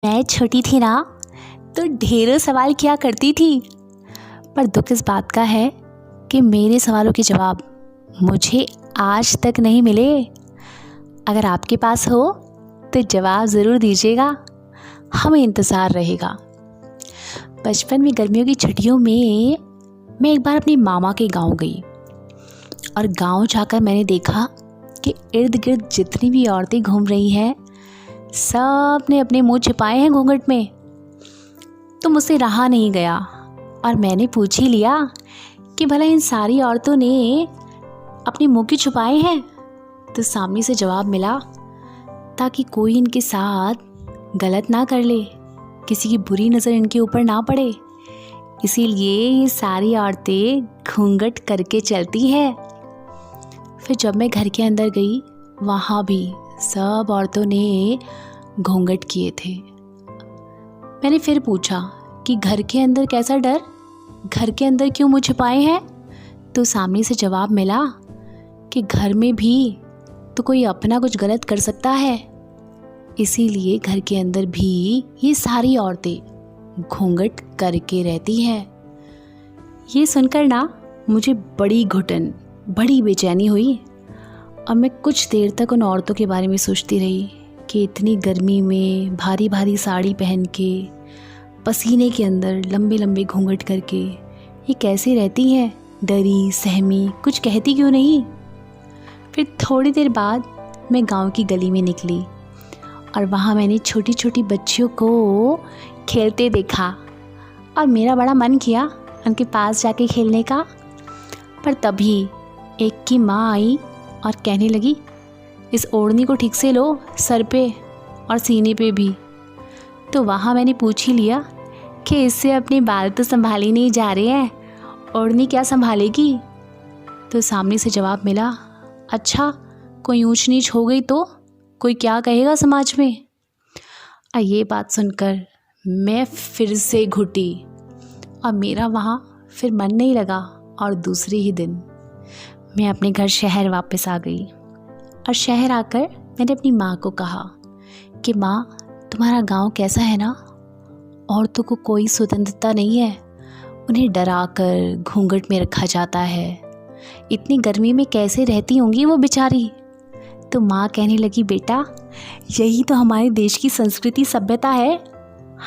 मैं छोटी थी ना, तो ढेरों सवाल किया करती थी। पर दुख इस बात का है कि मेरे सवालों के जवाब मुझे आज तक नहीं मिले। अगर आपके पास हो तो जवाब ज़रूर दीजिएगा, हमें इंतज़ार रहेगा। बचपन में गर्मियों की छुट्टियों में मैं एक बार अपनी मामा के गांव गई और गांव जाकर मैंने देखा कि इर्द गिर्द जितनी भी औरतें घूम रही हैं, सब ने अपने मुंह छिपाए हैं घूंघट में। तो मुझसे रहा नहीं गया और मैंने पूछ ही लिया कि भला इन सारी औरतों ने अपने मुंह क्यों छुपाए हैं। तो सामने से जवाब मिला, ताकि कोई इनके साथ गलत ना कर ले, किसी की बुरी नज़र इनके ऊपर ना पड़े, इसीलिए ये सारी औरतें घूंघट करके चलती हैं। फिर जब मैं घर के अंदर गई, वहाँ भी सब औरतों ने घूंघट किए थे। मैंने फिर पूछा कि घर के अंदर कैसा डर, घर के अंदर क्यों मुँह छिपाए हैं। तो सामने से जवाब मिला कि घर में भी तो कोई अपना कुछ गलत कर सकता है, इसीलिए घर के अंदर भी ये सारी औरतें घूंघट करके रहती हैं। ये सुनकर ना मुझे बड़ी घुटन, बड़ी बेचैनी हुई और मैं कुछ देर तक उन औरतों के बारे में सोचती रही कि इतनी गर्मी में भारी भारी साड़ी पहन के, पसीने के अंदर लंबे लंबे घूंघट करके ये कैसे रहती हैं, डरी सहमी, कुछ कहती क्यों नहीं। फिर थोड़ी देर बाद मैं गांव की गली में निकली और वहाँ मैंने छोटी छोटी बच्चियों को खेलते देखा और मेरा बड़ा मन किया उनके पास जाके खेलने का। पर तभी एक की माँ आई और कहने लगी, इस ओढ़नी को ठीक से लो, सर पे और सीने पे भी। तो वहाँ मैंने पूछ ही लिया कि इससे अपने बाल तो संभाले नहीं जा रहे हैं, ओढ़नी क्या संभालेगी। तो सामने से जवाब मिला, अच्छा कोई ऊंच नीच हो गई तो कोई क्या कहेगा समाज में। और ये बात सुनकर मैं फिर से घुटी और मेरा वहाँ फिर मन नहीं लगा और दूसरे ही दिन मैं अपने घर शहर वापस आ गई। और शहर आकर मैंने अपनी माँ को कहा कि माँ, तुम्हारा गांव कैसा है ना, औरतों को कोई स्वतंत्रता नहीं है, उन्हें डरा कर घूंघट में रखा जाता है, इतनी गर्मी में कैसे रहती होंगी वो बेचारी। तो माँ कहने लगी, बेटा यही तो हमारे देश की संस्कृति सभ्यता है,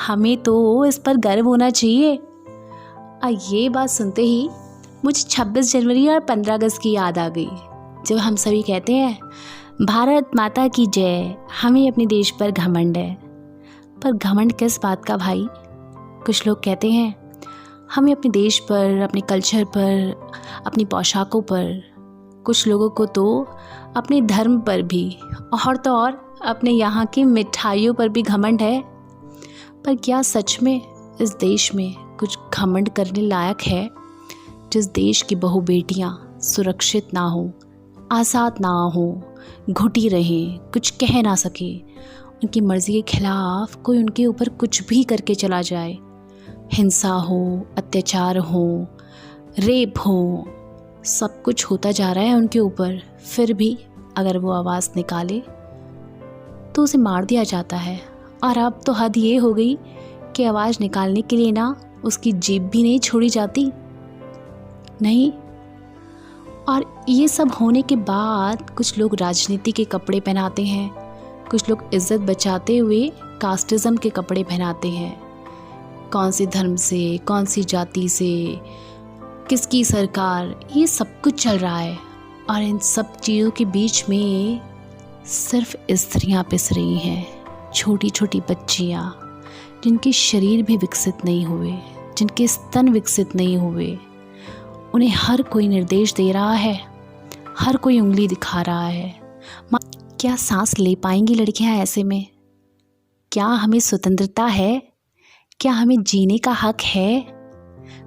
हमें तो इस पर गर्व होना चाहिए। और ये बात सुनते ही मुझे 26 जनवरी और 15 अगस्त की याद आ गई, जब हम सभी कहते हैं भारत माता की जय, हमें अपने देश पर घमंड है। पर घमंड किस बात का भाई। कुछ लोग कहते हैं हमें अपने देश पर, अपने कल्चर पर, अपनी पोशाकों पर, कुछ लोगों को तो अपने धर्म पर भी, और तो और अपने यहाँ की मिठाइयों पर भी घमंड है। पर क्या सच में इस देश में कुछ घमंड करने लायक है, जिस देश की बहू बेटियाँ सुरक्षित ना हो, आज़ाद ना हो, घुटी रहें, कुछ कह ना सके, उनकी मर्ज़ी के खिलाफ कोई उनके ऊपर कुछ भी करके चला जाए, हिंसा हो, अत्याचार हो, रेप हो, सब कुछ होता जा रहा है उनके ऊपर, फिर भी अगर वो आवाज़ निकाले तो उसे मार दिया जाता है। और अब तो हद ये हो गई कि आवाज़ निकालने के लिए ना उसकी जीभ भी नहीं छोड़ी जाती। नहीं। और ये सब होने के बाद कुछ लोग राजनीति के कपड़े पहनाते हैं, कुछ लोग इज्जत बचाते हुए कास्टिज़म के कपड़े पहनाते हैं। कौन से धर्म से, कौन सी जाति से, किसकी सरकार, ये सब कुछ चल रहा है। और इन सब चीज़ों के बीच में सिर्फ स्त्रियां पिस रही हैं, छोटी छोटी बच्चियां, जिनके शरीर भी विकसित नहीं हुए, जिनके स्तन विकसित नहीं हुए। उन्हें हर कोई निर्देश दे रहा है, हर कोई उंगली दिखा रहा है। क्या सांस ले पाएंगी लड़कियां ऐसे में? क्या हमें स्वतंत्रता है? क्या हमें जीने का हक है?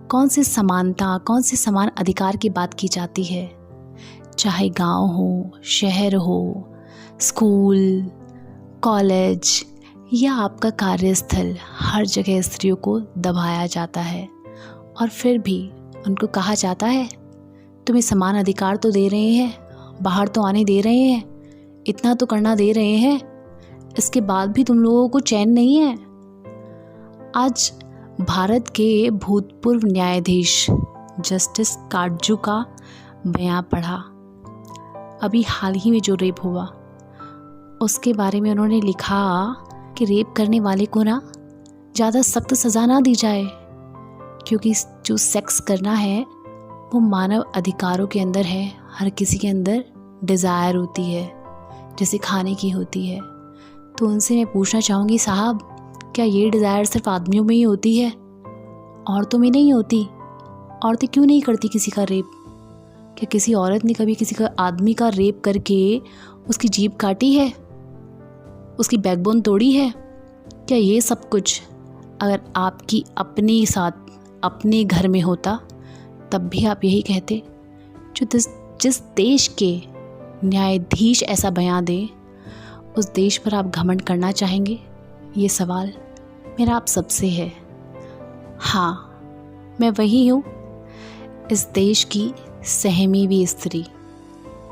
कौन सी समानता, कौन सी समान अधिकार की बात की जाती है? चाहे गांव हो, शहर हो, स्कूल, कॉलेज या आपका कार्यस्थल, हर जगह स्त्रियों को दबाया जाता है। और फिर भी उनको कहा जाता है तुम्हें समान अधिकार तो दे रहे हैं, बाहर तो आने दे रहे हैं, इतना तो करना दे रहे हैं, इसके बाद भी तुम लोगों को चैन नहीं है, आज भारत के भूतपूर्व न्यायाधीश जस्टिस काटजू का बयान पढ़ा। अभी हाल ही में जो रेप हुआ उसके बारे में उन्होंने लिखा कि रेप करने वाले को ना ज़्यादा सख्त सज़ा ना दी जाए, क्योंकि जो सेक्स करना है वो मानव अधिकारों के अंदर है। हर किसी के अंदर डिज़ायर होती है, जैसे खाने की होती है। तो उनसे मैं पूछना चाहूँगी, साहब क्या ये डिज़ायर सिर्फ आदमियों में ही होती है, औरतों में नहीं होती? औरतें क्यों नहीं करती किसी का रेप? क्या किसी औरत ने कभी किसी का आदमी का रेप करके उसकी जीभ काटी है, उसकी बैकबोन तोड़ी है? क्या ये सब कुछ अगर आपकी अपने साथ अपने घर में होता तब भी आप यही कहते? जिस देश के न्यायाधीश ऐसा बयान दे उस देश पर आप घमंड करना चाहेंगे? ये सवाल मेरा आप सबसे है। हाँ, मैं वही हूँ, इस देश की सहमी हुई स्त्री।